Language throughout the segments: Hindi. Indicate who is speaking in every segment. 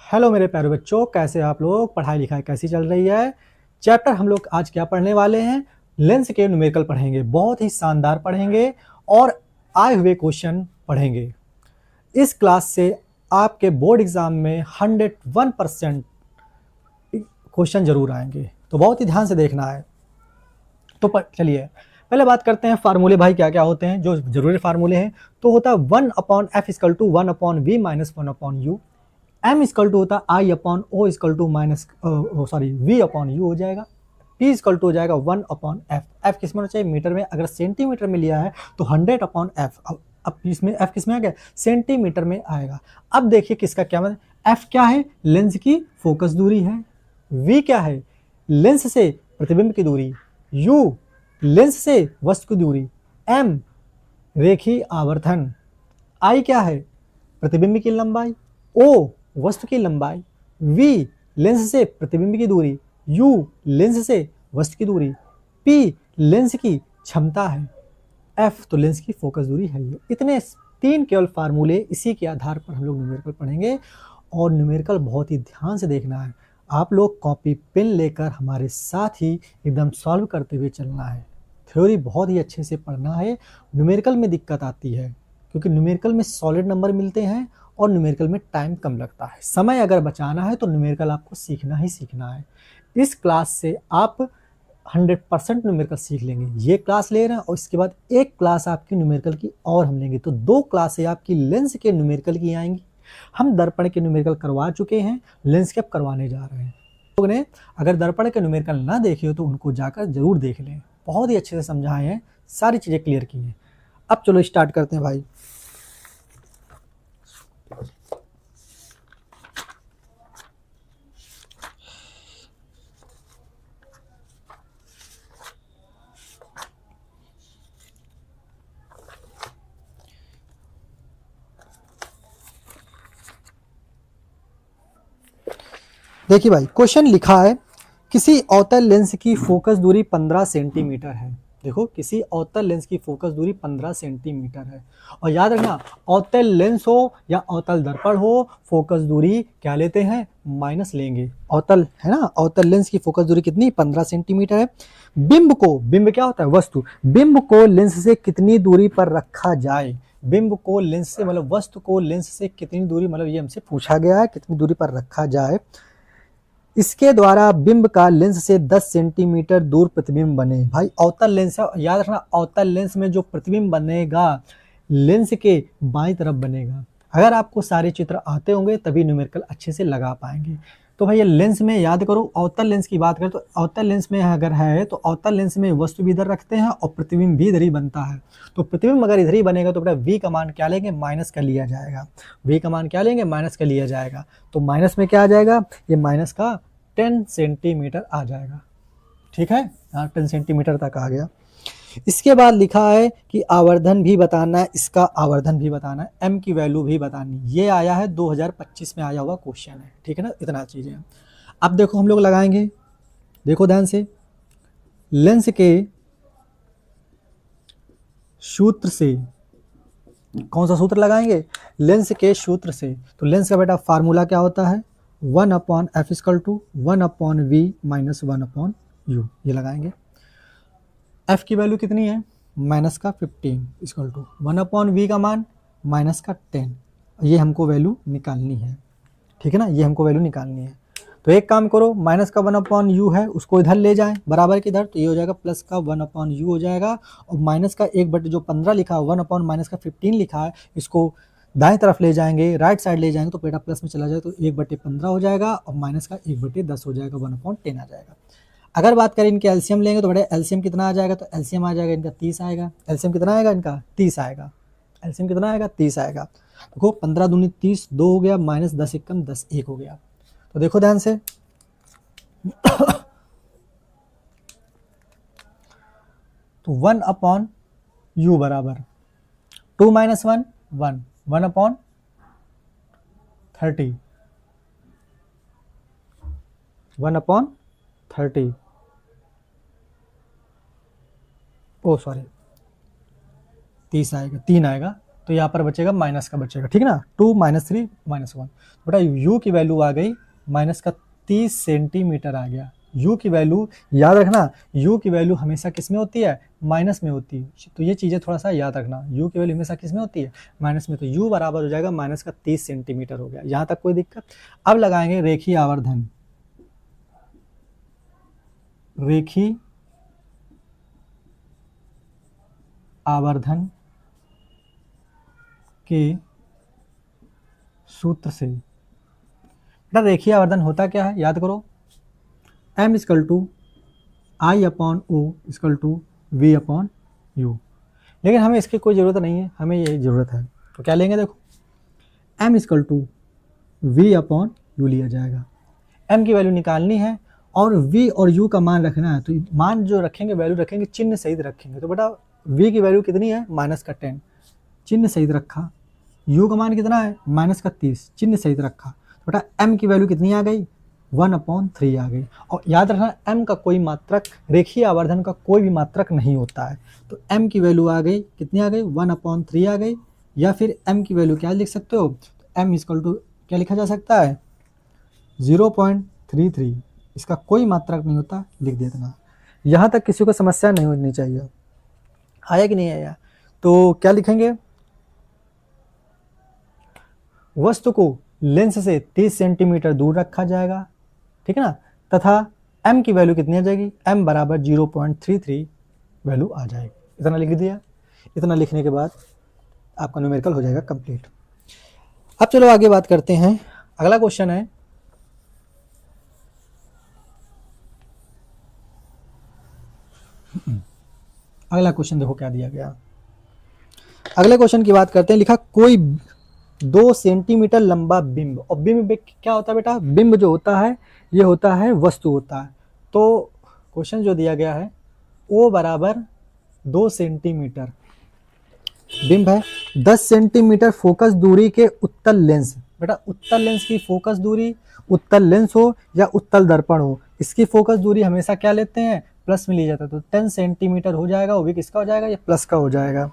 Speaker 1: हेलो मेरे प्यारे बच्चों, कैसे आप लोग? पढ़ाई लिखाई कैसी चल रही है? चैप्टर हम लोग आज क्या पढ़ने वाले हैं? लेंस के न्यूमेरिकल पढ़ेंगे। बहुत ही शानदार पढ़ेंगे और आए हुए क्वेश्चन पढ़ेंगे। इस क्लास से आपके बोर्ड एग्जाम में 101% क्वेश्चन जरूर आएंगे, तो बहुत ही ध्यान से देखना है। तो चलिए पहले बात करते हैं फार्मूले। भाई क्या क्या होते हैं जो जरूरी फार्मूले हैं? तो होता है 1/f equal to 1/v minus 1/u। m equal to होता है I upon O equal to minus v upon u हो जाएगा। p इक्वल टू हो जाएगा 1/f। f किस में होना चाहिए? मीटर में। अगर सेंटीमीटर में लिया है तो 100/f। अब इसमें f किस में आ गया? सेंटीमीटर में आएगा। अब देखिए किसका क्या मतलब। f क्या है? लेंस की फोकस दूरी है। v क्या है? लेंस से प्रतिबिंब की दूरी। u लेंस से वस्तु की दूरी। m रेखीय आवर्धन। i क्या है? प्रतिबिंब की लंबाई। o वस्तु की लंबाई। v लेंस से प्रतिबिंब की दूरी। u लेंस से वस्तु की दूरी। p लेंस की क्षमता है। f तो लेंस की फोकस दूरी है। ये इतने 3 केवल फार्मूले, इसी के आधार पर हम लोग न्यूमेरिकल पढ़ेंगे। और न्यूमेरिकल बहुत ही ध्यान से देखना है। आप लोग कॉपी पेन लेकर हमारे साथ ही एकदम सॉल्व करते हुए चलना है। थ्योरी बहुत ही अच्छे से पढ़ना है। न्यूमेरिकल में दिक्कत आती है क्योंकि न्यूमेरिकल में सॉलिड नंबर मिलते हैं और न्यूमेरिकल में टाइम कम लगता है। समय अगर बचाना है तो न्यूमेरिकल आपको सीखना ही सीखना है। इस क्लास से आप 100% न्यूमेरिकल सीख लेंगे। ये क्लास ले रहे हैं और इसके बाद एक क्लास आपकी न्यूमेरिकल की और हम लेंगे, तो 2 क्लासें आपकी लेंस के न्यूमेरिकल की आएंगी। हम दर्पण के न्यूमेरिकल करवा चुके हैं, लेंस के अब करवाने जा रहे हैं। लोग ने अगर दर्पण के न्यूमेरिकल ना देखे हो तो उनको जाकर जरूर देख लें। बहुत ही अच्छे से समझाए हैं, सारी चीजें क्लियर की हैं। अब चलो स्टार्ट करते हैं भाई। देखिए भाई, क्वेश्चन लिखा है किसी अवतल लेंस की फोकस दूरी 15 सेंटीमीटर है। देखो, किसी अवतल लेंस की फोकस दूरी 15 सेंटीमीटर है। और याद रखना, अवतल लेंस हो या अवतल दर्पण हो, फोकस दूरी क्या लेते हैं? माइनस लेंगे। अवतल है ना, अवतल लेंस की फोकस दूरी कितनी? 15 सेंटीमीटर है। बिंब क्या होता है? वस्तु। बिंब को लेंस से कितनी दूरी पर रखा जाए? बिंब को लेंस से मतलब वस्तु को लेंस से कितनी दूरी, मतलब ये हमसे पूछा गया है कितनी दूरी पर रखा जाए। इसके द्वारा बिंब का लेंस से 10 सेंटीमीटर दूर प्रतिबिंब बने। भाई अवतल लेंस है, याद रखना अवतल लेंस में जो प्रतिबिंब बनेगा लेंस के बाईं तरफ बनेगा। अगर आपको सारे चित्र आते होंगे तभी न्यूमेरिकल अच्छे से लगा पाएंगे। तो भाई ये लेंस में याद करो, अवतल लेंस की बात करें तो अवतल लेंस में अगर है तो अवतल लेंस में वस्तु भी इधर रखते हैं और प्रतिबिंब भी इधर ही बनता है। तो प्रतिबिंब अगर इधर ही बनेगा तो बेटा वी का मान क्या लेंगे? माइनस का लिया जाएगा। वी का मान क्या लेंगे? माइनस का लिया जाएगा। तो माइनस में क्या आ जाएगा? ये माइनस का 10 सेंटीमीटर आ जाएगा। ठीक है, यहाँ 10 सेंटीमीटर तक आ गया। इसके बाद लिखा है कि आवर्धन भी बताना है, इसका आवर्धन भी बताना है, एम की वैल्यू भी बतानी। ये आया है 2025 में आया हुआ क्वेश्चन है। ठीक है ना, इतना चीजें। अब देखो हम लोग लगाएंगे, देखो ध्यान से। लेंस के सूत्र से, कौन सा सूत्र लगाएंगे? लेंस के सूत्र से। तो लेंस का बेटा फार्मूला क्या होता है? 1/f equal to 1/v minus 1/u। ये लगाएंगे। f की वैल्यू कितनी है? माइनस का 15 इक्वल टू 1/v का मान माइनस का 10। ये हमको वैल्यू निकालनी है। ठीक है ना, ये हमको वैल्यू निकालनी है। तो एक काम करो, माइनस का 1/u है उसको इधर ले जाएं बराबर की इधर, तो ये हो जाएगा प्लस का 1/u हो जाएगा। और माइनस का 1/15 लिखा है, 1/ माइनस का 15 लिखा है, इसको दाएं तरफ ले जाएंगे, राइट साइड ले जाएंगे तो बेटा प्लस में चला जाए तो 1/15 हो जाएगा और माइनस का 1/10 हो जाएगा, 1/10 आ जाएगा। अगर बात करें इनके एलसीएम लेंगे तो बेटा एलसीएम कितना आ जाएगा? तो एलसीएम आ जाएगा इनका 30 आएगा। एलसीएम कितना आएगा इनका? 30 आएगा। एलसीएम कितना आएगा? 30 आएगा। देखो 15 दूनी 30, 2 हो गया, माइनस 10 एकम 10, 1 हो गया। तो देखो ध्यान से, तो 1/u बराबर 2 माइनस 1 1, 1/30, 1/30। ओ सॉरी, 30 आएगा, 3 आएगा। तो यहाँ पर बचेगा माइनस का बचेगा, ठीक है ना, 2 - 3 - 1। बेटा यू की वैल्यू आ गई माइनस का 30 सेंटीमीटर आ गया। यू की वैल्यू याद रखना, यू की वैल्यू हमेशा किस में होती है, माइनस में होती है, तो ये चीज़ें थोड़ा सा याद रखना, यू की वैल्यू हमेशा किस में होती है, माइनस में, तो यू बराबर हो जाएगा माइनस का 30 सेंटीमीटर हो गया। यहाँ तक कोई दिक्कत? अब लगाएंगे रेखीय आवर्धन। रेखीय आवर्धन के सूत्र से। बेटा रेखीय आवर्धन होता क्या है, याद करो, m equal to I upon O equal to v upon u. लेकिन हमें इसकी कोई ज़रूरत नहीं है, हमें ये ज़रूरत है, तो क्या लेंगे, देखो m equal to v upon u लिया जाएगा। m की वैल्यू निकालनी है और v और u का मान रखना है, तो मान जो रखेंगे, वैल्यू रखेंगे, चिन्ह सहित रखेंगे। तो बेटा v की वैल्यू कितनी है, माइनस का 10, चिन्ह सहित रखा। u का मान कितना है, माइनस का 30, चिन्ह सहित रखा। तो बेटा m की वैल्यू कितनी आ गई, 1/3 आ गई। और याद रखना m का कोई मात्रक, रेखीय आवर्धन का कोई भी मात्रक नहीं होता है, तो m की वैल्यू आ गई, कितनी आ गई, 1/3 आ गई। या फिर m की वैल्यू क्या लिख सकते हो, m इक्वल टू क्या लिखा जा सकता है, 0.33। इसका कोई मात्रक नहीं होता, लिख दे इतना। यहाँ तक किसी को समस्या नहीं होनी चाहिए, आया कि नहीं आया? तो क्या लिखेंगे, वस्तु को लेंस से 30 सेंटीमीटर दूर रखा जाएगा, ठीक है ना, तथा m की वैल्यू कितनी आ जाएगी, m बराबर 0.33 वैल्यू आ जाएगी। इतना लिख दिया। इतना लिखने के बाद आपका न्यूमेरिकल हो जाएगा कंप्लीट। अब चलो आगे बात करते हैं। अगला क्वेश्चन है, अगला क्वेश्चन देखो क्या दिया गया। अगले क्वेश्चन की बात करते हैं। लिखा कोई 2 सेंटीमीटर लंबा बिंब, और बिंब क्या होता है बेटा, बिंब जो होता है ये होता है वस्तु होता है। तो क्वेश्चन जो दिया गया है O बराबर 2 सेंटीमीटर बिंब है, 10 सेंटीमीटर फोकस दूरी के उत्तल लेंस। बेटा उत्तल लेंस की फोकस दूरी, उत्तल लेंस हो या उत्तल दर्पण हो, इसकी फोकस दूरी हमेशा क्या लेते हैं, प्लस में ली जाता है। तो 10 सेंटीमीटर हो जाएगा, वो भी किसका हो जाएगा, ये प्लस का हो जाएगा,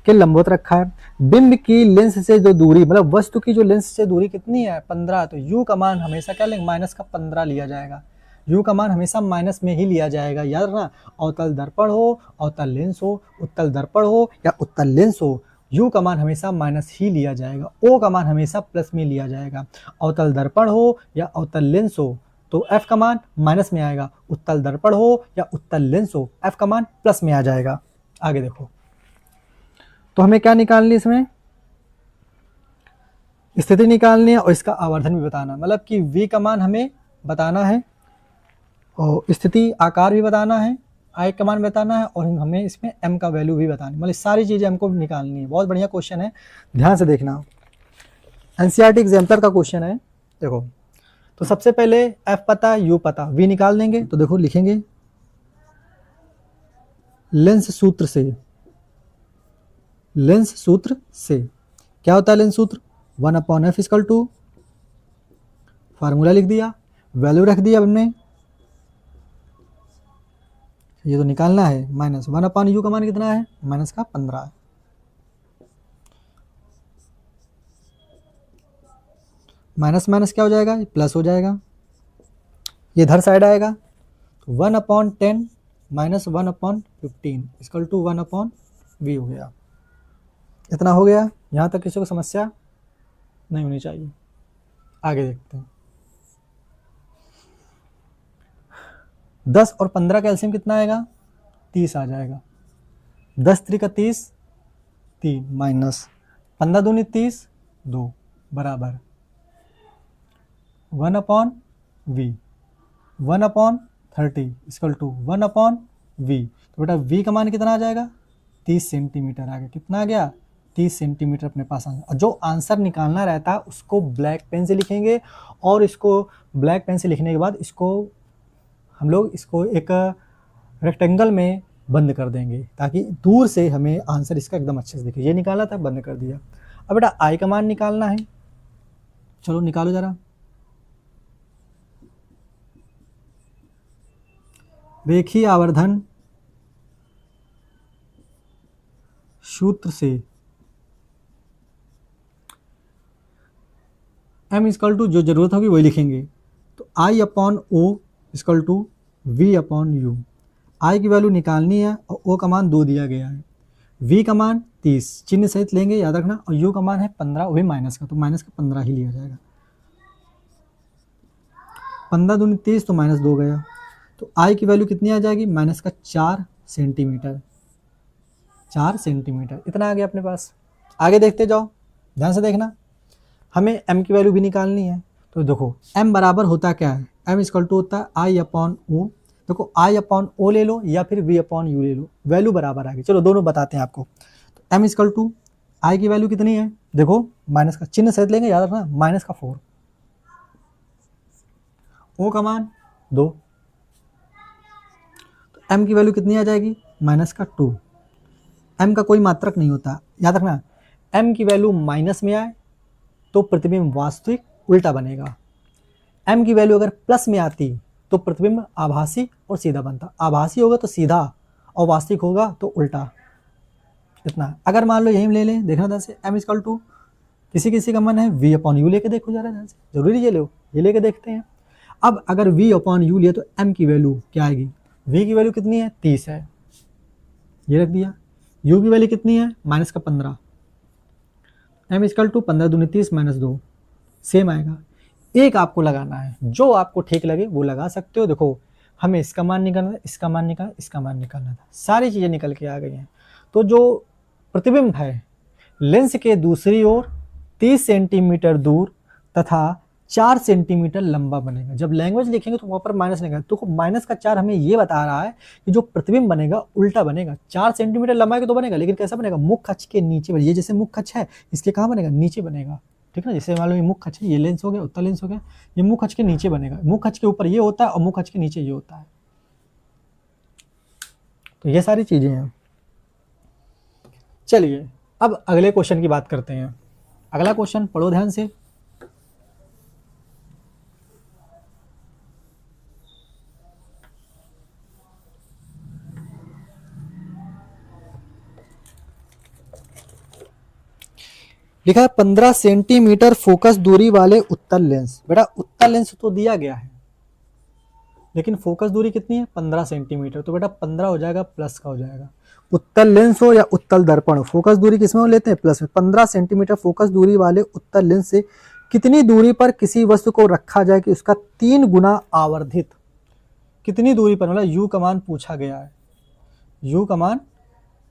Speaker 1: के लंबवत रखा है। बिंब की लेंस से जो दूरी, मतलब वस्तु की जो लेंस से दूरी कितनी है, 15, तो यू का मान हमेशा क्या लेंगे, माइनस का 15 लिया जाएगा। यू का मान हमेशा माइनस में ही लिया जाएगा, याद रखना। अवतल दर्पण हो, अवतल लेंस हो, उत्तल दर्पण हो या उत्तल लेंस हो, यू का मान हमेशा माइनस ही लिया जाएगा, ओ का मान हमेशा प्लस में लिया जाएगा। अवतल दर्पण हो या अवतल लेंस हो तो एफ का मान माइनस में आएगा, उत्तल दर्पण हो या उत्तल लेंस हो एफ का मान प्लस में आ जाएगा। आगे देखो, तो हमें क्या निकालनी, इसमें स्थिति निकालनी है और इसका आवर्धन भी बताना, मतलब कि v का मान हमें बताना है और स्थिति आकार भी बताना है, I का मान बताना है और हमें इसमें m का वैल्यू भी बताना है, मतलब सारी चीजें हमको निकालनी है। बहुत बढ़िया क्वेश्चन है, ध्यान से देखना, एनसीईआरटी एग्जाम्पलर का क्वेश्चन है। देखो तो सबसे पहले f पता, u पता, v निकाल देंगे। तो देखो लिखेंगे लेंस सूत्र से, लेंस सूत्र से क्या होता है, लेंस सूत्र 1/f इक्वल टू, फार्मूला लिख दिया, वैल्यू रख दिया हमने, ये तो निकालना है, माइनस 1/u का मान कितना है, माइनस का 15 है। माइनस माइनस क्या हो जाएगा, प्लस हो जाएगा, ये इधर साइड आएगा, 1/10 माइनस 1/15 इक्वल टू 1/v हो गया। इतना हो गया, यहाँ तक किसी को समस्या नहीं होनी चाहिए। आगे देखते हैं, 10 और 15 का एलसीएम कितना आएगा, 30 आ जाएगा। 10 3 = 30, 3 माइनस 15 दूनी 30, 2 बराबर 1/v, 1/30 इक्वल टू 1/v। तो बेटा v का मान कितना आ जाएगा, 30 सेंटीमीटर आ गया। कितना आ गया, 30 सेंटीमीटर अपने पास आ गया। जो आंसर निकालना रहता है उसको ब्लैक पेन से लिखेंगे और इसको ब्लैक पेन से लिखने के बाद इसको हम लोग इसको एक रेक्टेंगल में बंद कर देंगे ताकि दूर से हमें आंसर इसका एकदम अच्छे से दिखे। ये निकाला था, बंद कर दिया। अब बेटा आई का मान निकालना है, चलो निकालो जरा। रेखीय आवर्धन सूत्र से m इक्वल टू जो जरूरत होगी वही लिखेंगे। तो I upon O equal to V upon u. I की वैल्यू निकालनी है और O का मान 2 दिया गया है, V का मान 30 चिन्ह सहित लेंगे याद रखना, और U का मान है 15, वही माइनस का, तो माइनस का 15 ही लिया जाएगा। 15 दूनी 30 तो माइनस 2 गया, तो I की वैल्यू कितनी आ जाएगी, माइनस का 4 सेंटीमीटर। 4 सेंटीमीटर इतना आ गया अपने पास। आगे देखते जाओ, ध्यान से देखना, हमें m की वैल्यू भी निकालनी है। तो देखो m बराबर होता क्या है, m इक्वल टू होता है I अपॉन O। देखो I अपॉन O ले लो या फिर V अपॉन U ले लो, वैल्यू बराबर आ गई। चलो दोनों बताते हैं आपको। तो m इक्वल टू I की वैल्यू कितनी है, देखो माइनस का चिन्ह सहित लेंगे याद रखना, माइनस का 4, O का मान 2, तो m की वैल्यू कितनी आ जाएगी, माइनस का 2। m का कोई मात्रक नहीं होता, याद रखना, m की वैल्यू माइनस में आए तो प्रतिबिंब वास्तविक उल्टा बनेगा, m की वैल्यू अगर प्लस में आती तो प्रतिबिंब आभासी और सीधा बनता। आभासी होगा तो सीधा और वास्तविक होगा तो उल्टा। इतना अगर मान लो यही ले लें, देखना ध्यान से, m इक्वल टू किसी किसी का मन है v अपॉन यू लेके देखो जरा ध्यान से, जरूरी ये लो, ये लेके देखते हैं। अब अगर v अपॉन यू लिए तो m की वैल्यू क्या आएगी, v की वैल्यू कितनी है, 30 है, ये रख दिया। u की वैल्यू कितनी है, माइनस का 15, m इक्वल टू 15 दूनी 30 माइनस 2, सेम आएगा। एक आपको लगाना है, जो आपको ठीक लगे वो लगा सकते हो। देखो हमें इसका मान निकालना था, इसका मान निकालना, इसका मान निकालना था, सारी चीजें निकल के आ गई हैं। तो जो प्रतिबिंब है लेंस के दूसरी ओर 30 सेंटीमीटर दूर तथा 4 सेंटीमीटर लंबा बनेगा। जब लैंग्वेज लिखेंगे तो वहां पर माइनस नहीं, तो माइनस का 4 हमें ये बता रहा है कि जो प्रतिबिंब बनेगा उल्टा बनेगा। 4 सेंटीमीटर लंबाई के तो बनेगा, लेकिन कैसा बनेगा, मुख अक्ष के नीचे। ये जैसे मुख अक्ष है, इसके कहाँ बनेगा, नीचे बनेगा, ठीक है ना। जैसे मान लो ये मुख अक्ष है, ये लेंस हो गया, उत्तल लेंस हो गया, ये मुख अक्ष के नीचे बनेगा। मुख अक्ष के ऊपर ये होता है और मुख अक्ष के नीचे ये होता है। तो ये सारी चीजें हैं। चलिए अब अगले क्वेश्चन की बात करते हैं। अगला क्वेश्चन पढ़ो ध्यान से। लिखा है 15 सेंटीमीटर फोकस दूरी वाले उत्तल लेंस। बेटा उत्तल लेंस तो दिया गया है, लेकिन फोकस दूरी कितनी है, 15 सेंटीमीटर। तो बेटा 15 हो जाएगा, प्लस का हो जाएगा। उत्तल लेंस हो या उत्तल दर्पण हो, फोकस दूरी किसमें लेते हैं, प्लस में। 15 सेंटीमीटर फोकस दूरी वाले उत्तल लेंस से कितनी दूरी पर किसी वस्तु को रखा जाए कि उसका 3 गुना आवर्धित, कितनी दूरी पर, मतलब यू का मान पूछा गया है, यू का मान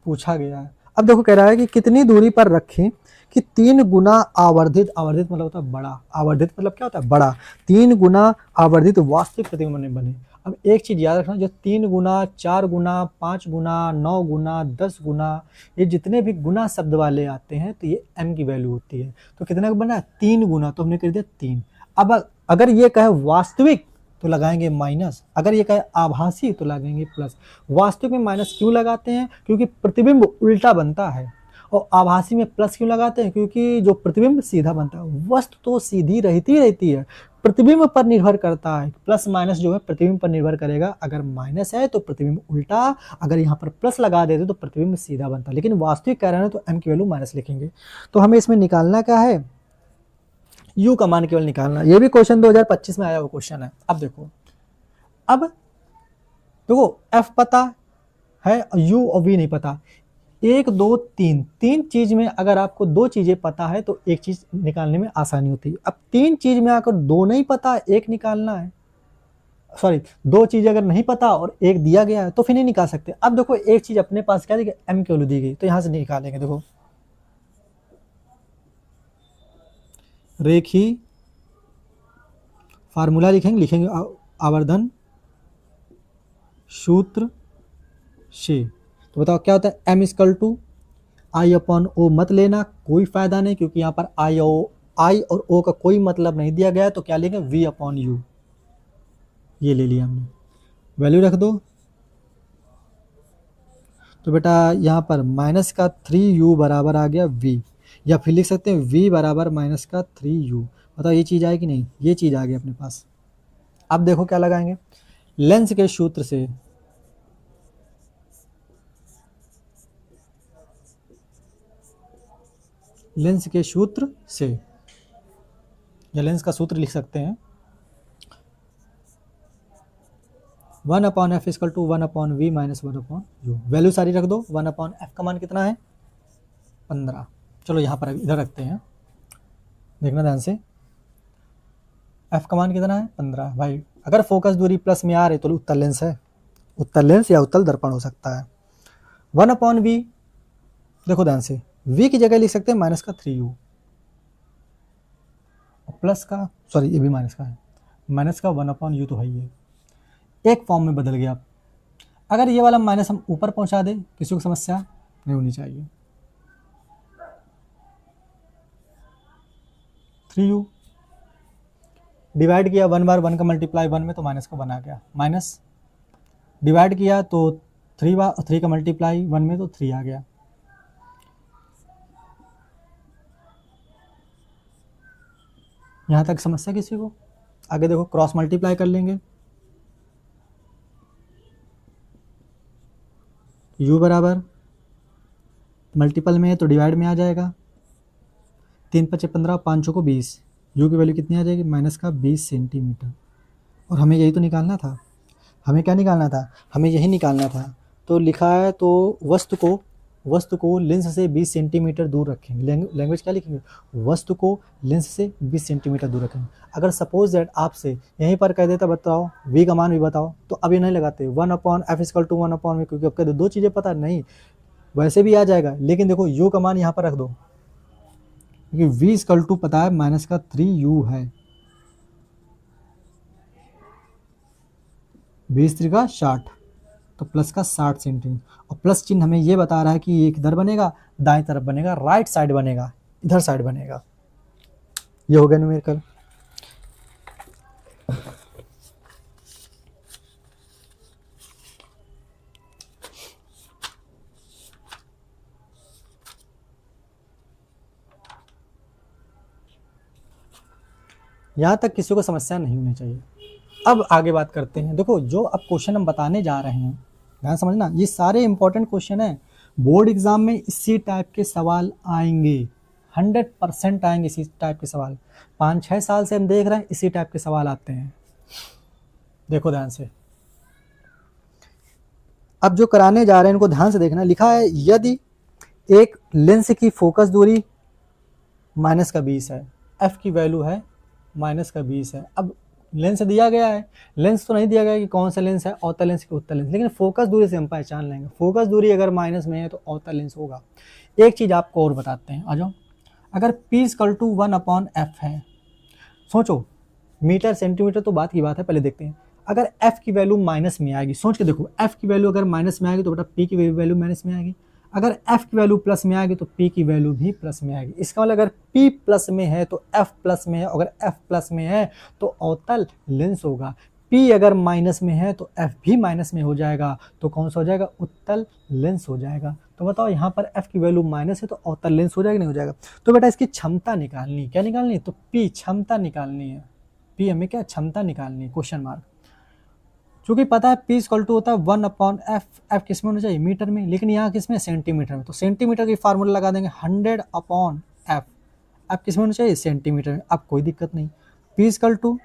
Speaker 1: पूछा गया है। अब देखो कह रहा है कि कितनी दूरी पर रखें कि 3 गुना आवर्धित, आवर्धित मतलब होता है बड़ा, आवर्धित मतलब क्या होता है, बड़ा, 3 गुना आवर्धित वास्तविक प्रतिबिंब बने। अब एक चीज याद रखना, जो 3 गुना, 4 गुना, 5 गुना, 9 गुना, 10 गुना, ये जितने भी गुना शब्द वाले आते हैं तो ये m की वैल्यू होती है। तो कितना बना, 3 गुना, तो हमने कर दिया 3। अब अगर ये कहे वास्तविक तो लगाएंगे माइनस, अगर ये कहे आभासी तो लगाएंगे प्लस। वास्तविक में माइनस क्यों लगाते हैं, क्योंकि प्रतिबिंब उल्टा बनता है, और आभासी में प्लस क्यों लगाते हैं, क्योंकि जो प्रतिबिंब सीधा बनता है। वस्तु तो सीधी रहती है, प्रतिबिंब पर निर्भर करता है। प्लस माइनस जो है प्रतिबिंब पर निर्भर करेगा। अगर माइनस है तो प्रतिबिंब उल्टा, अगर यहाँ पर प्लस लगा देते तो प्रतिबिंब सीधा बनता है। लेकिन वास्तविक कह रहे हैं तो m की वैल्यू माइनस लिखेंगे। तो हमें इसमें निकालना क्या है, u का मान केवल निकालना। ये भी क्वेश्चन 2025 में आया हुआ क्वेश्चन है। अब देखो f पता है, u और v नहीं पता। 1 2 3, 3 चीज में अगर आपको 2 चीजें पता है तो एक चीज निकालने में आसानी होती है। अब 3 चीज में आकर 2 नहीं पता, एक निकालना है, सॉरी 2 चीज अगर नहीं पता और एक दिया गया है तो फिर नहीं निकाल सकते। अब देखो एक चीज अपने पास क्या है, m की वैल्यू दी गई, तो यहां से निकालेंगे। देखो रेखी फार्मूला लिखेंगे आवर्धन सूत्र से। तो बताओ क्या होता है, m equal to I upon O मत लेना, कोई फायदा नहीं, क्योंकि यहाँ पर आई और ओ का कोई मतलब नहीं दिया गया है। तो क्या लेंगे, v अपॉन यू, ये ले लिया हमने, वैल्यू रख दो। तो बेटा यहाँ पर माइनस का 3u बराबर आ गया v, या फिर लिख सकते हैं v बराबर माइनस का 3u। बताओ ये चीज आए कि नहीं, ये चीज आ गई अपने पास। अब देखो क्या लगाएंगे, लेंस के सूत्र से, लेंस के सूत्र से या लेंस का सूत्र लिख सकते हैं 1/f equal to 1/v minus 1/u। Value सारी रख दो। 1/f का मान कितना है 15। चलो यहाँ पर इधर रखते हैं, देखना ध्यान से। f का मान कितना है 15। भाई अगर फोकस दूरी प्लस में आ रही तो उत्तल लेंस है, उत्तल लेंस या उत्तल दर्पण हो सकता है। 1/v देखो ध्यान से, v की जगह लिख सकते हैं माइनस का 3u, प्लस का सॉरी ये भी माइनस का है, माइनस का 1/u तो है ही है, एक फॉर्म में बदल गया। अगर ये वाला माइनस हम ऊपर पहुंचा दे किसी को समस्या नहीं होनी चाहिए। 3u डिवाइड किया 1 बार 1 का मल्टीप्लाई 1 में तो माइनस का 1 आ गया, माइनस डिवाइड किया तो 3 बार 3 का मल्टीप्लाई 1 में तो 3 आ गया। यहाँ तक समस्या किसी को? आगे देखो क्रॉस मल्टीप्लाई कर लेंगे, u बराबर मल्टीपल में है तो डिवाइड में आ जाएगा, 3 × 5 = 15, 5 को 20, u की वैल्यू कितनी आ जाएगी माइनस का 20 सेंटीमीटर। और हमें यही तो निकालना था, हमें क्या निकालना था, हमें यही निकालना था। तो लिखा है तो वस्तु को लेंस से 20 सेंटीमीटर दूर रखेंगे। लैंग्वेज क्या लिखेंगे, वस्तु को लेंस से 20 सेंटीमीटर दूर रखेंगे। अगर सपोज दैट आपसे यहीं पर कह देता बताओ v का मान भी बताओ, तो अभी नहीं लगाते 1/f इक्वल टू 1/v, क्योंकि अब कहते दो चीज़ें पता नहीं, वैसे भी आ जाएगा, लेकिन देखो u का मान यहाँ पर रख दो, क्योंकि v इक्वल टू पता है माइनस का 3u है, 20 × 3 = 60, तो प्लस का 60 सेंटीमीटर। और प्लस चिन्ह हमें ये बता रहा है कि ये किधर बनेगा, दाएं तरफ बनेगा, राइट साइड बनेगा, इधर साइड बनेगा। ये हो गया न्यूमेरिकल। यहां तक किसी को समस्या नहीं होनी चाहिए। अब आगे बात करते हैं। देखो जो अब क्वेश्चन हम बताने जा रहे हैं, ध्यान समझना, ये सारे इंपॉर्टेंट क्वेश्चन हैं, बोर्ड एग्जाम में इसी टाइप के सवाल आएंगे, 100% आएंगे इसी टाइप के सवाल। 5-6 साल से हम देख रहे हैं इसी टाइप के सवाल आते हैं। देखो ध्यान से, अब जो कराने जा रहे हैं इनको ध्यान से देखना। लिखा है यदि एक लेंस की फोकस दूरी माइनस का 20 है, एफ की वैल्यू है माइनस का 20 है। अब लेंस दिया गया है, लेंस तो नहीं दिया गया कि कौन सा लेंस है, अवतल लेंस कि उत्तल लेंस, लेकिन फोकस दूरी से हम पहचान लेंगे। फोकस दूरी अगर माइनस में है तो अवतल लेंस होगा। एक चीज आपको और बताते हैं, आ जाओ। अगर p इक्वल टू 1/f है, सोचो मीटर सेंटीमीटर तो बात की बात है, पहले देखते हैं। अगर f की वैल्यू माइनस में आएगी, सोच के देखो, f की वैल्यू अगर माइनस में आएगी तो बेटा p की वैल्यू माइनस में आएगी। अगर f की वैल्यू प्लस में आएगी तो p की वैल्यू भी प्लस में आएगी। इसका मतलब अगर p प्लस में है तो f प्लस में है, अगर f प्लस में है तो अवतल लेंस होगा। p अगर माइनस में है तो f भी माइनस में हो जाएगा, तो कौन सा हो जाएगा, उत्तल लेंस हो जाएगा। तो बताओ यहाँ पर f की वैल्यू माइनस है तो अवतल लेंस हो जाएगा नहीं हो जाएगा। तो बेटा इसकी क्षमता निकालनी, क्या निकालनी है, तो p क्षमता निकालनी है, p हमें क्या क्षमता निकालनी है, क्वेश्चन मार्क। चूंकि पता है p इक्वल टू होता है 1/f, f किस में होना चाहिए, मीटर में, लेकिन यहाँ किस में, सेंटीमीटर में। तो सेंटीमीटर की फार्मूला लगा देंगे 100/f, f किस में होना चाहिए, सेंटीमीटर में। अब कोई दिक्कत नहीं, p इक्वल टू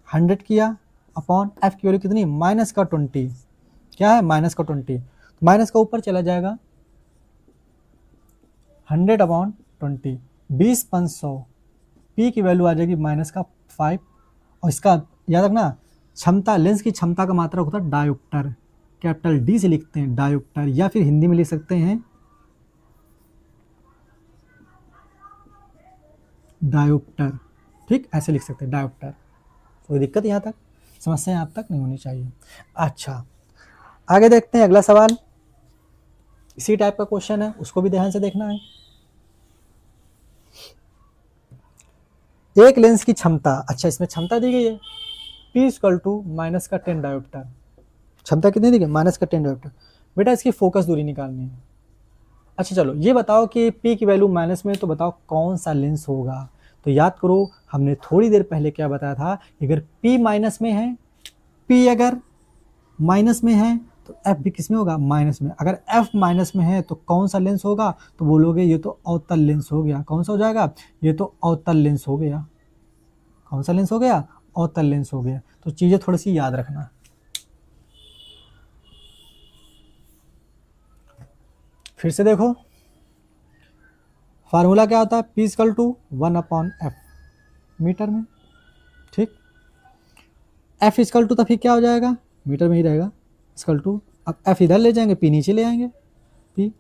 Speaker 1: 100 किया अपॉन f की वैल्यू कितनी, माइनस का 20, क्या है, माइनस का 20, माइनस का ऊपर चला जाएगा 100/20, 20/500, p की वैल्यू आ जाएगी माइनस का 5। और इसका याद रखना, क्षमता, लेंस की क्षमता का मात्रक होता है डायोप्टर, कैपिटल डी से लिखते हैं डायोप्टर, या फिर हिंदी में लिख सकते हैं डायोप्टर, ठीक, ऐसे लिख सकते हैं डायोप्टर। कोई दिक्कत यहाँ तक, समस्या यहाँ तक नहीं होनी चाहिए। अच्छा आगे देखते हैं अगला सवाल, इसी टाइप का क्वेश्चन है, उसको भी ध्यान से देखना है। एक लेंस की क्षमता, अच्छा इसमें क्षमता दी गई है p इक्वल टू माइनस का 10 डायोप्टर, क्षमता कितनी दी गई, माइनस का 10 डायोप्टर। बेटा इसकी फोकस दूरी निकालनी है। अच्छा चलो ये बताओ कि p की वैल्यू माइनस में, तो बताओ कौन सा लेंस होगा। तो याद करो हमने थोड़ी देर पहले क्या बताया था, अगर p माइनस में है, p अगर माइनस में है तो f भी किस में होगा, माइनस में। अगर f माइनस में है तो कौन सा लेंस होगा, तो बोलोगे ये तो अवतल लेंस हो गया। कौन सा हो जाएगा, ये तो अवतल लेंस हो गया। कौन सा लेंस हो गया, अवतल लेंस हो गया। तो चीजें थोड़ी सी याद रखना। फिर से देखो, फार्मूला क्या होता है, P equal to 1/f metre में, ठीक। F इक्वल टू तो फिर क्या हो जाएगा, मीटर में ही रहेगा, इक्वल टू, अब F इधर ले जाएंगे, P नीचे ले आएंगे, P।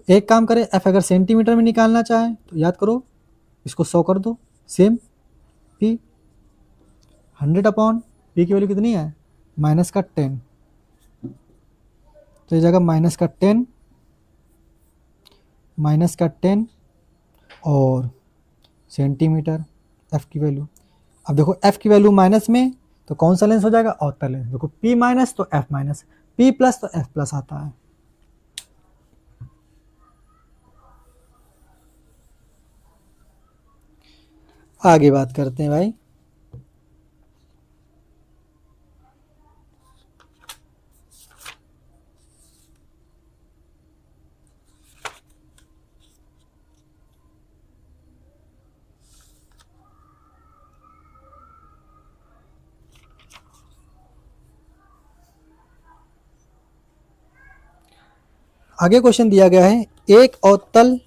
Speaker 1: एक काम करें, F अगर सेंटीमीटर में निकालना चाहे तो याद करो, इसको 100 कर दो, सेम P 100/P की वैल्यू कितनी है, माइनस का 10, तो इस जगह माइनस का 10, माइनस का 10 और सेंटीमीटर F की वैल्यू। अब देखो F की वैल्यू माइनस में, तो कौन सा लेंस हो जाएगा, अवतल लेंस। देखो P माइनस तो F माइनस, P प्लस तो F प्लस आता है। आगे बात करते हैं भाई। आगे क्वेश्चन दिया गया है, एक अवतल,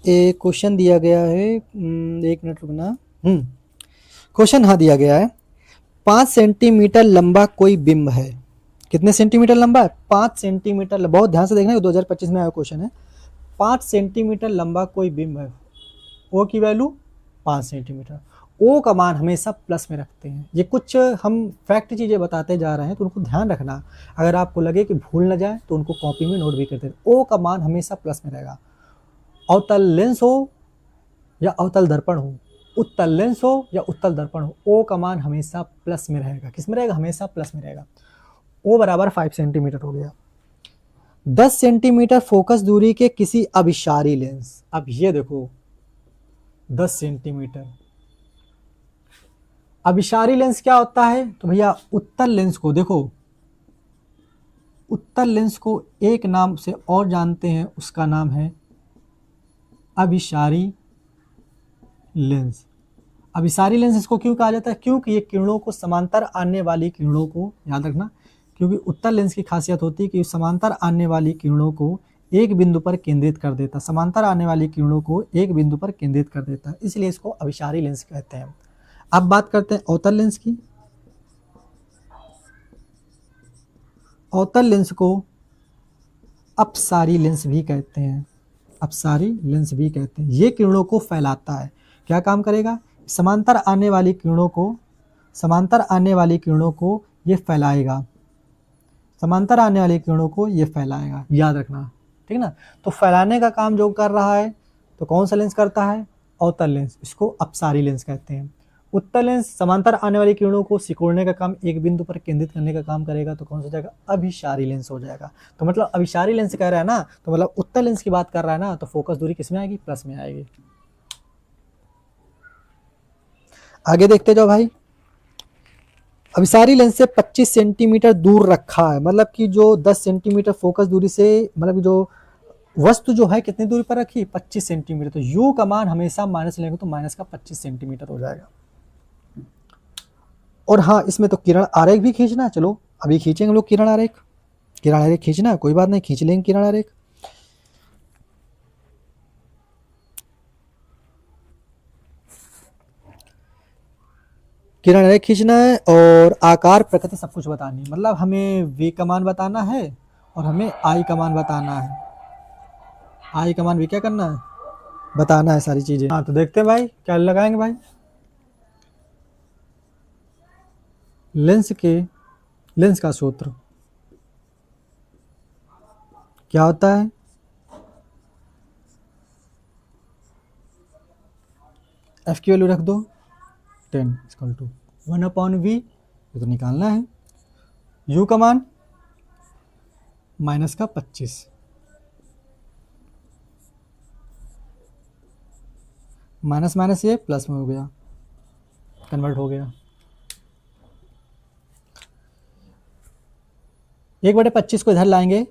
Speaker 1: एक क्वेश्चन दिया गया है, एक मिनट रुकना। क्वेश्चन हाँ दिया गया है, 5 सेंटीमीटर लंबा कोई बिंब है। कितने सेंटीमीटर लंबा है, 5 सेंटीमीटर। बहुत ध्यान से देखना, 2025 में आया क्वेश्चन है। 5 सेंटीमीटर लंबा कोई बिंब है, ओ की वैल्यू 5 सेंटीमीटर। ओ का मान हमेशा प्लस में रखते हैं। ये कुछ हम फैक्ट चीज़ें बताते जा रहे हैं, तो उनको ध्यान रखना। अगर आपको लगे कि भूल न जाए तो उनको कॉपी में नोट भी करते हैं। ओ का मान हमेशा प्लस में रहेगा। अवतल लेंस हो या अवतल दर्पण हो, उत्तल लेंस हो या उत्तल दर्पण हो, ओ का मान हमेशा प्लस में रहेगा। किस में रहेगा, हमेशा प्लस में रहेगा। ओ बराबर 5 सेंटीमीटर हो गया। 10 सेंटीमीटर फोकस दूरी के किसी अभिसारी लेंस, अब ये देखो 10 सेंटीमीटर अभिसारी लेंस क्या होता है, तो भैया उत्तल लेंस को देखो, उत्तल लेंस को एक नाम से और जानते हैं, उसका नाम है अभिसारी लेंस। अभिसारी लेंस इसको क्यों कहा जाता है, क्योंकि ये किरणों को समांतर आने वाली किरणों को, याद रखना, क्योंकि उत्तल लेंस की खासियत होती है कि समांतर आने वाली किरणों को एक बिंदु पर केंद्रित कर देता, समांतर आने वाली किरणों को एक बिंदु पर केंद्रित कर देता, इसलिए इसको अभिसारी लेंस कहते हैं। अब बात करते हैं अवतल लेंस की। अवतल लेंस को अपसारी लेंस भी कहते हैं, अपसारी लेंस भी कहते हैं। ये किरणों को फैलाता है। क्या काम करेगा, समांतर आने वाली किरणों को, समांतर आने वाली किरणों को ये फैलाएगा, समांतर आने वाली किरणों को ये फैलाएगा, याद रखना, ठीक ना। तो फैलाने का काम जो कर रहा है, तो कौन सा लेंस करता है, अवतल लेंस, इसको अपसारी लेंस कहते हैं। उत्तल लेंस समांतर आने वाली किरणों को सिकोड़ने का काम, एक बिंदु पर केंद्रित करने का काम करेगा, तो कौन सा हो जाएगा, अभिसारी लेंस हो जाएगा। तो मतलब अभिसारी लेंस कह रहा है ना, तो मतलब उत्तल लेंस की बात कर रहा है ना, तो फोकस दूरी किस में आएगी, प्लस में आएगी। आगे देखते जाओ भाई। अभिसारी लेंस से 25 सेंटीमीटर दूर रखा है, मतलब कि जो 10 सेंटीमीटर फोकस दूरी से, मतलब जो वस्तु जो है कितनी दूरी पर रखी, 25 सेंटीमीटर। तो यू का मान हमेशा माइनस लेंगे तो माइनस का 25 सेंटीमीटर हो जाएगा। और हाँ, इसमें तो किरण आरेख भी खींचना है, चलो अभी खींचेंगे हम लोग किरण आरेख। किरण आरेख खींचना है, कोई बात नहीं, खींच लेंगे किरण आरेख। किरण आरेख खींचना है और आकार प्रकृति सब कुछ बतानी है। मतलब हमें वी का मान बताना है और हमें आई का मान बताना है। आई का मान भी क्या करना है, बताना है सारी चीजें। हाँ तो देखते हैं भाई क्या लगाएंगे भाई। लेंस का सूत्र क्या होता है, एफ की वैल्यू रख दो 10 इक्वल टू 1/v, ये तो निकालना है। यू का मान माइनस का 25, माइनस माइनस ये प्लस में हो गया, कन्वर्ट हो गया। 1/25 को इधर लाएंगे,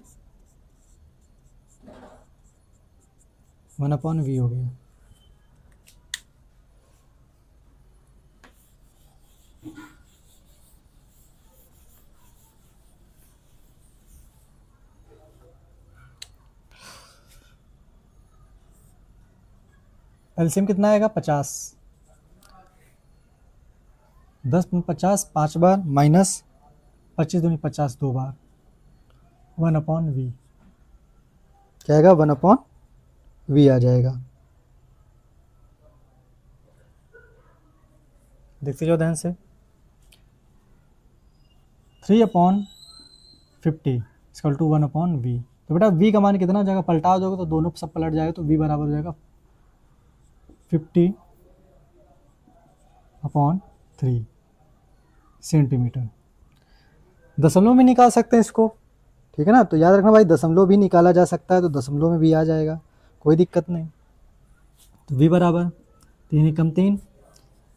Speaker 1: 1/v हो गया। एलसीएम कितना आएगा 50, 10 में 50 5 बार माइनस 25 दूनी 50 2 बार 1/v, क्या आएगा 1/v आ जाएगा। देखते जाओ ध्यान से। 3/50 इक्वल टू 1/v। तो बेटा v का मान कितना हो जाएगा, पलटा दोगे तो दोनों सब पलट जाएगा, तो v बराबर हो जाएगा 50/3 सेंटीमीटर। दशमलव में निकाल सकते हैं इसको, ठीक है ना। तो याद रखना भाई, दशमलव भी निकाला जा सकता है, तो दशमलव में भी आ जाएगा, कोई दिक्कत नहीं। तो v बराबर 3 एकम 3,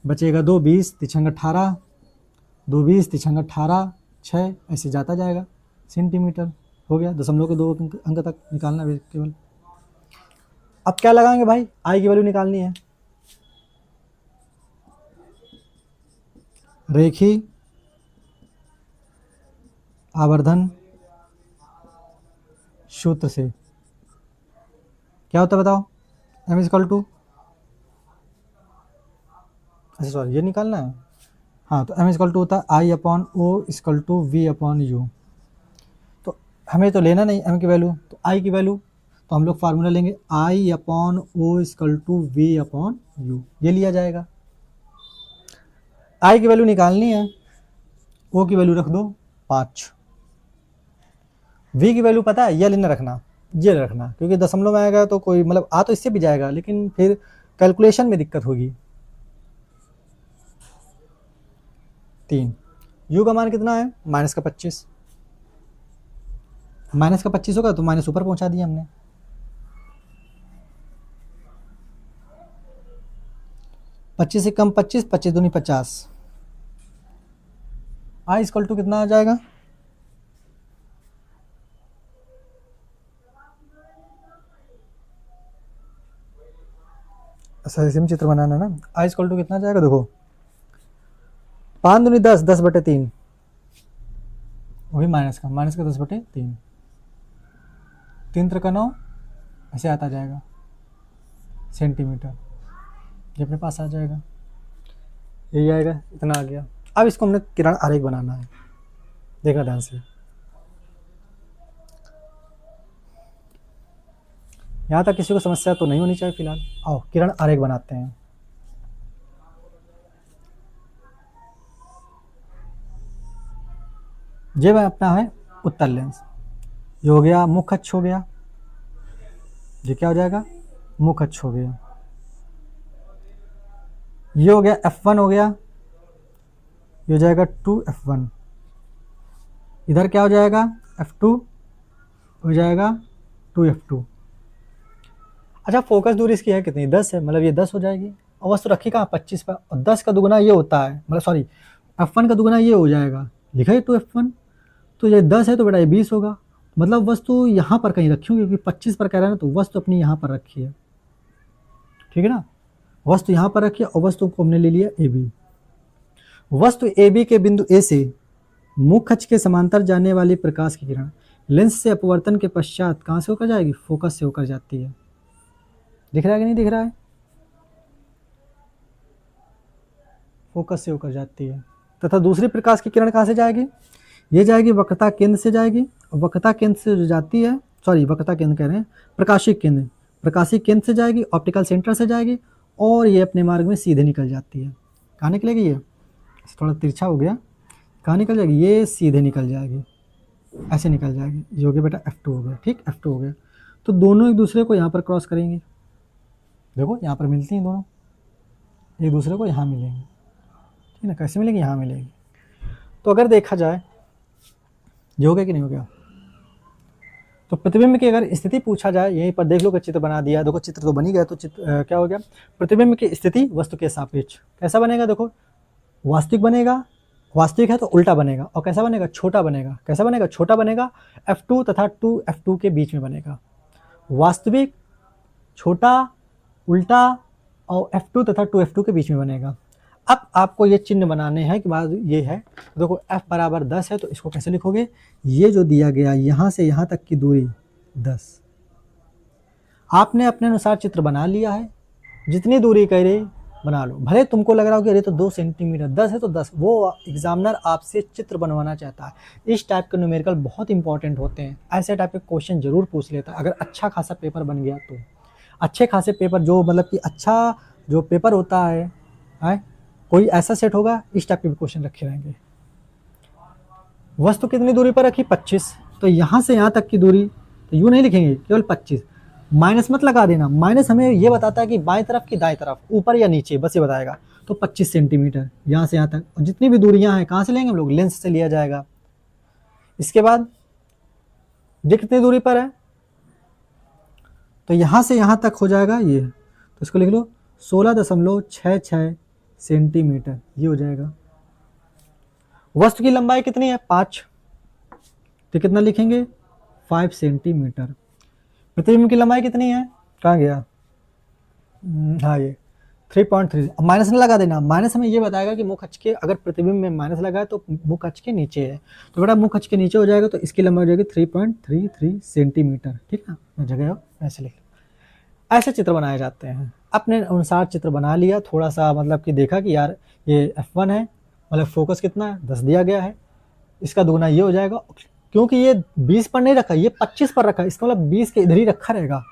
Speaker 1: बचेगा 2 20 3 18, 2 20 3 18 6, ऐसे जाता जाएगा सेंटीमीटर। हो गया, दशमलव के 2 अंक तक निकालना है केवल। अब क्या लगाएंगे भाई, आई की वैल्यू निकालनी है। रेखी आवर्धन सूत्र से क्या होता है बताओ, m इक्वल टू, अच्छा सॉरी ये निकालना है, हाँ। तो m इक्वल टू होता है I/O इक्वल टू V/U। तो हमें तो लेना नहीं m की वैल्यू, तो I की वैल्यू, तो हम लोग फार्मूला लेंगे I/O इक्वल टू V/U, ये लिया जाएगा। I की वैल्यू निकालनी है, O की वैल्यू रख दो 5, V की वैल्यू पता है, ये लेना रखना, ये रखना, क्योंकि दशमलव में आएगा तो कोई मतलब आ तो इससे भी जाएगा, लेकिन फिर कैलकुलेशन में दिक्कत होगी। 3, U का मान कितना है -25, -25 होगा तो माइनस ऊपर पहुंचा दिया हमने। पच्चीस से कम 25, 25 दूनी 50, I इक्वल टू कितना आ जाएगा, अच्छा चित्र बनाना ना। I इक्वल टू कितना जाएगा, देखो 5 दूनी 10, 10/3, वही माइनस का 10/3, 3 3 9, ऐसे आता जाएगा सेंटीमीटर, ये अपने पास आ जाएगा, यही आएगा, इतना आ गया। अब इसको हमने किरण आरेख बनाना है, देखना ध्यान से। यहाँ तक किसी को समस्या तो नहीं होनी चाहिए फिलहाल। आओ किरण आरेख बनाते हैं। ये मैं अपना है उत्तल लेंस, ये हो गया मुख्य अक्ष हो गया, ये क्या हो जाएगा मुख्य अक्ष हो गया। ये हो गया F1 हो गया, ये हो जाएगा 2F1, इधर क्या हो जाएगा F2 हो जाएगा 2F2। अच्छा फोकस दूरी इसकी है कितनी, 10 है, मतलब ये 10 हो जाएगी। और वस्तु रखी कहाँ 25 पर, और 10 का दुगुना ये होता है, मतलब सॉरी F1 का दुगुना ये हो जाएगा, लिखा है 2F1, तो ये 10 है तो बेटा ये 20 होगा। मतलब वस्तु यहाँ पर कहीं रखी होगी, क्योंकि 25 पर कह रहा है ना, तो वस्तु अपनी यहाँ पर रखी है, ठीक है ना। वस्तु यहाँ पर रखी है और वस्तु को हमने ले लिया AB। वस्तु AB के बिंदु A से मुख्य अक्ष के समांतर जाने वाली प्रकाश की किरण लेंस से अपवर्तन के पश्चात कहाँ से होकर जाएगी, फोकस से होकर जाती है। दिख रहा है कि नहीं दिख रहा है, फोकस से होकर जाती है। तथा दूसरी प्रकाश की किरण कहाँ से जाएगी, ये जाएगी वक्रता केंद्र से जाएगी, और वक्रता केंद्र से जो जाती है, सॉरी वक्रता केंद्र कह रहे हैं, प्रकाशिक केंद्र, प्रकाशिक केंद्र से जाएगी, ऑप्टिकल सेंटर से जाएगी, और ये अपने मार्ग में सीधे निकल जाती है। कहाँ निकलेगी, ये थोड़ा तिरछा हो गया, कहाँ निकल जाएगी, ये सीधे निकल जाएगी, ऐसे निकल जाएगी। ये हो गया बेटा F2 हो गया, ठीक F2 हो गया। तो दोनों एक दूसरे को यहाँ पर क्रॉस करेंगे, देखो यहाँ पर मिलती हैं दोनों, एक दूसरे को यहाँ मिलेंगे, ठीक ना। कैसे मिलेंगे, यहाँ मिलेंगे। तो अगर देखा जाए ये हो गया कि नहीं हो गया, तो प्रतिबिंब की अगर स्थिति पूछा जाए, यहीं पर देख लो कि चित्र बना दिया, देखो चित्र तो बनी गया, तो चित्र क्या हो गया, प्रतिबिंब की स्थिति वस्तु के सापेक्ष कैसा बनेगा, देखो वास्तविक बनेगा, वास्तविक है तो उल्टा बनेगा, और कैसा बनेगा छोटा बनेगा, कैसा बनेगा छोटा बनेगा, F2 तथा 2F2 के बीच में बनेगा। वास्तविक, छोटा, उल्टा, और F2 तथा 2F2 के बीच में बनेगा। अब आपको ये चिन्ह बनाने हैं कि बात ये है, देखो F बराबर 10 है, तो इसको कैसे लिखोगे, ये जो दिया गया यहाँ से यहाँ तक की दूरी 10, आपने अपने अनुसार चित्र बना लिया है, जितनी दूरी कह रही बना लो। भले तुमको लग रहा हो कि अरे तो 2 सेंटीमीटर, 10 है तो 10, वो एग्जामिनर आपसे चित्र बनवाना चाहता है। इस टाइप के न्यूमेरिकल बहुत इंपॉर्टेंट होते हैं, ऐसे टाइप के क्वेश्चन जरूर पूछ लेता है अगर अच्छा खासा पेपर बन गया तो। अच्छे खासे पेपर जो मतलब कि अच्छा जो पेपर होता है कोई ऐसा सेट होगा, इस टाइप के भी क्वेश्चन रखे रहेंगे। वस्तु कितनी दूरी पर रखी, 25, तो यहाँ से यहाँ तक की दूरी तो यूँ नहीं लिखेंगे केवल 25, माइनस मत लगा देना। माइनस हमें ये बताता है कि बाएं तरफ की दाएं तरफ, ऊपर या नीचे, बस ये बताएगा। तो 25 सेंटीमीटर यहाँ से यहाँ तक, और जितनी भी दूरियां हैं कहाँ से लेंगे हम लोग, लेंस से लिया जाएगा। इसके बाद ये कितनी दूरी पर है, तो यहाँ से यहाँ तक हो जाएगा ये, तो इसको लिख लो 16.66 सेंटीमीटर, ये हो जाएगा। वस्तु की लंबाई कितनी है, 5, तो कितना लिखेंगे, 5 सेंटीमीटर। प्रतिबिंब की लंबाई कितनी है, कहाँ गया, हाँ ये 3.3। अब माइनस नहीं लगा देना, माइनस हमें ये बताएगा कि मुख अक्ष के, अगर प्रतिबिंब में माइनस लगा है तो मुख अक्ष के नीचे है, तो बेटा मुख अक्ष के नीचे हो जाएगा, तो इसकी लंबाई हो जाएगी 3.33 सेंटीमीटर। ठीक ना, जगह हो ऐसे लिख लो। ऐसे चित्र बनाए जाते हैं, अपने अनुसार चित्र बना लिया, थोड़ा सा मतलब कि देखा कि यार ये F1 है, मतलब फोकस कितना है 10 दिया गया है, इसका दुगना ये हो जाएगा, क्योंकि ये 20 पर नहीं रखा, ये 25 पर रखा, इसका मतलब 20 के इधर ही रखा रहेगा,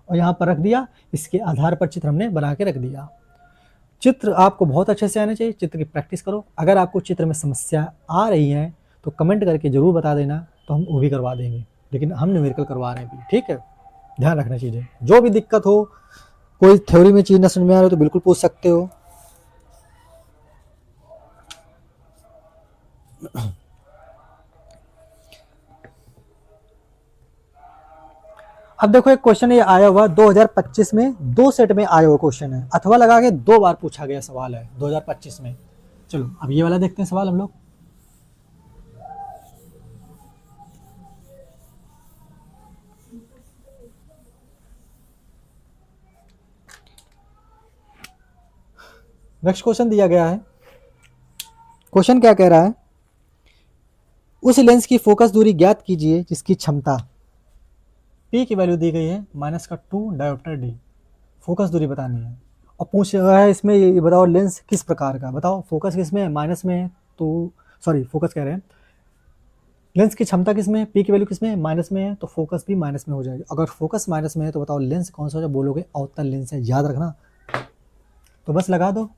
Speaker 1: और यहाँ पर रख दिया, इसके आधार पर चित्र हमने बना के रख दिया। चित्र आपको बहुत अच्छे से आने चाहिए, चित्र की प्रैक्टिस करो। अगर आपको चित्र में समस्या आ रही है तो कमेंट करके जरूर बता देना, तो हम वो भी करवा देंगे, लेकिन हम न्यूमेरिकल करवा रहे हैं भी, ठीक है। ध्यान रखना चीज़ें, जो भी दिक्कत हो, कोई थ्योरी में चीज़ न समझ में आ रही हो तो बिल्कुल पूछ सकते हो। अब देखो एक क्वेश्चन ये आया हुआ 2025 में, 2 सेट में आया हुआ क्वेश्चन है, अथवा लगा के 2 बार पूछा गया सवाल है 2025 में। चलो अब ये वाला देखते हैं सवाल हम लोग। नेक्स्ट क्वेश्चन दिया गया है, क्वेश्चन क्या कह रहा है, उस लेंस की फोकस दूरी ज्ञात कीजिए जिसकी क्षमता P की वैल्यू दी गई है -2 डायोप्टर D, फोकस दूरी बतानी है, और पूछ रहा है इसमें ये बताओ लेंस किस प्रकार का, बताओ फोकस किस में है, माइनस में है, तो सॉरी फोकस कह रहे हैं, लेंस की क्षमता किस में है, P की वैल्यू किस में है, माइनस में है, तो फोकस भी माइनस में हो जाएगी। अगर फोकस माइनस में है तो बताओ लेंस कौन सा हो, बोलोगे अवतल लेंस है, याद रखना, तो बस लगा दो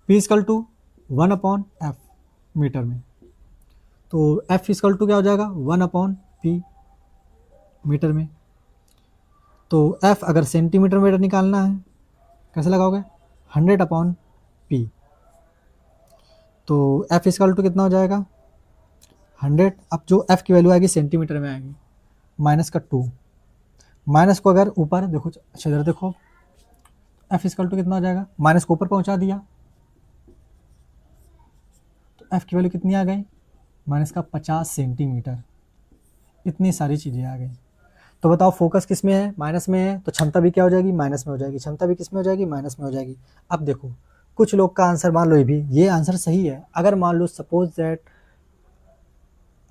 Speaker 1: P = 1/f मीटर में, तो F = क्या हो जाएगा 1/P मीटर में, तो F अगर सेंटीमीटर मीटर निकालना है कैसे लगाओगे 100/P, तो F = कितना हो जाएगा 100। अब जो F की वैल्यू आएगी सेंटीमीटर में आएगी, -2, माइनस को अगर ऊपर देखो, अच्छा इधर देखो, F = कितना हो जाएगा, माइनस को ऊपर पहुंचा दिया, तो F की वैल्यू कितनी आ गई, -50 सेंटीमीटर। इतनी सारी चीज़ें आ गई, तो बताओ फोकस किस में है, माइनस में है, तो क्षमता भी क्या हो जाएगी, माइनस में हो जाएगी, क्षमता भी किस में हो जाएगी, माइनस में हो जाएगी। अब देखो कुछ लोग का आंसर मान लो ये आंसर सही है, अगर मान लो सपोज दैट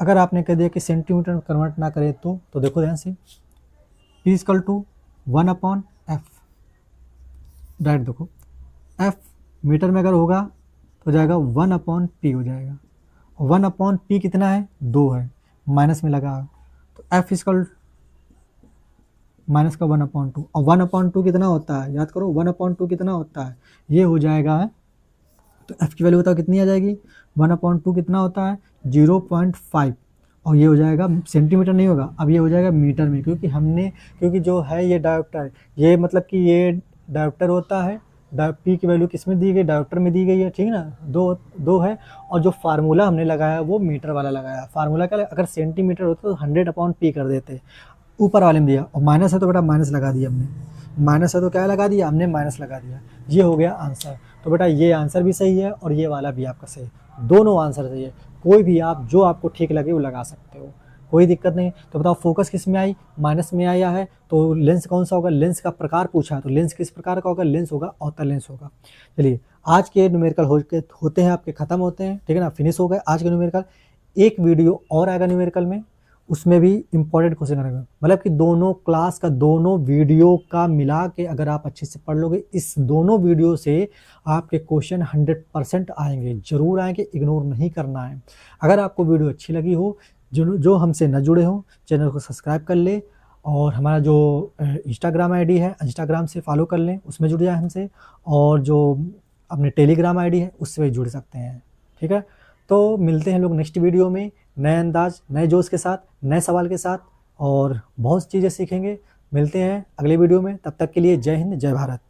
Speaker 1: अगर आपने कह दिया कि सेंटीमीटर कन्वर्ट ना करे तो देखो ध्यान से, P = 1/f, डायरेक्ट देखो F मीटर में अगर होगा तो जाएगा 1/P हो जाएगा, 1/P कितना है 2 है, माइनस में लगा, तो F = माइनस का 1/2, और 1/2 कितना होता है, याद करो 1/2 कितना होता है, ये हो जाएगा, तो F की वैल्यू बताओ कितनी आ जाएगी, 1/2 कितना होता है 0.5, और ये हो जाएगा सेंटीमीटर नहीं होगा, अब ये हो जाएगा मीटर में, क्योंकि जो है ये डायोप्टर, ये मतलब कि ये डायोप्टर होता है, P की वैल्यू किस में दी गई, डायोप्टर में दी गई है, ठीक है ना, दो है, और जो फार्मूला हमने लगाया वो मीटर वाला लगाया। फार्मूला क्या, अगर सेंटीमीटर होता तो 100/P कर देते, ऊपर वाले में दिया, और माइनस है तो बेटा माइनस लगा दिया हमने, माइनस है तो क्या लगा दिया हमने, माइनस लगा दिया, ये हो गया आंसर। तो बेटा ये आंसर भी सही है और ये वाला भी आपका सही है, दोनों आंसर सही है, कोई भी आप जो आपको ठीक लगे वो लगा सकते हो, कोई दिक्कत नहीं। तो बताओ फोकस किस में आई, माइनस में आया है, तो लेंस कौन सा होगा, लेंस का प्रकार पूछा है, तो लेंस किस प्रकार का होगा, लेंस होगा अवतल लेंस होगा। चलिए आज के न्यूमेरिकल होते हैं आपके, खत्म होते हैं, ठीक है ना, फिनिश हो गए आज के न्यूमेरिकल। एक वीडियो और आएगा न्यूमेरिकल में, उसमें भी इम्पोर्टेंट क्वेश्चन रहेगा। मतलब कि दोनों क्लास का दोनों वीडियो का मिला के अगर आप अच्छे से पढ़ लोगे, इस दोनों वीडियो से आपके क्वेश्चन 100% आएंगे, जरूर आएंगे, इग्नोर नहीं करना है। अगर आपको वीडियो अच्छी लगी हो, जो हमसे न जुड़े हो, चैनल को सब्सक्राइब कर ले, और हमारा जो इंस्टाग्राम आईडी है, इंस्टाग्राम से फॉलो कर लें, उसमें जुड़ जाए हमसे, और जो अपने टेलीग्राम आईडी है उससे भी जुड़ सकते हैं। ठीक है, तो मिलते हैं लोग नेक्स्ट वीडियो में नए अंदाज, नए जोश के साथ, नए सवाल के साथ, और बहुत चीज़ें सीखेंगे। मिलते हैं अगले वीडियो में, तब तक के लिए जय हिंद, जय भारत।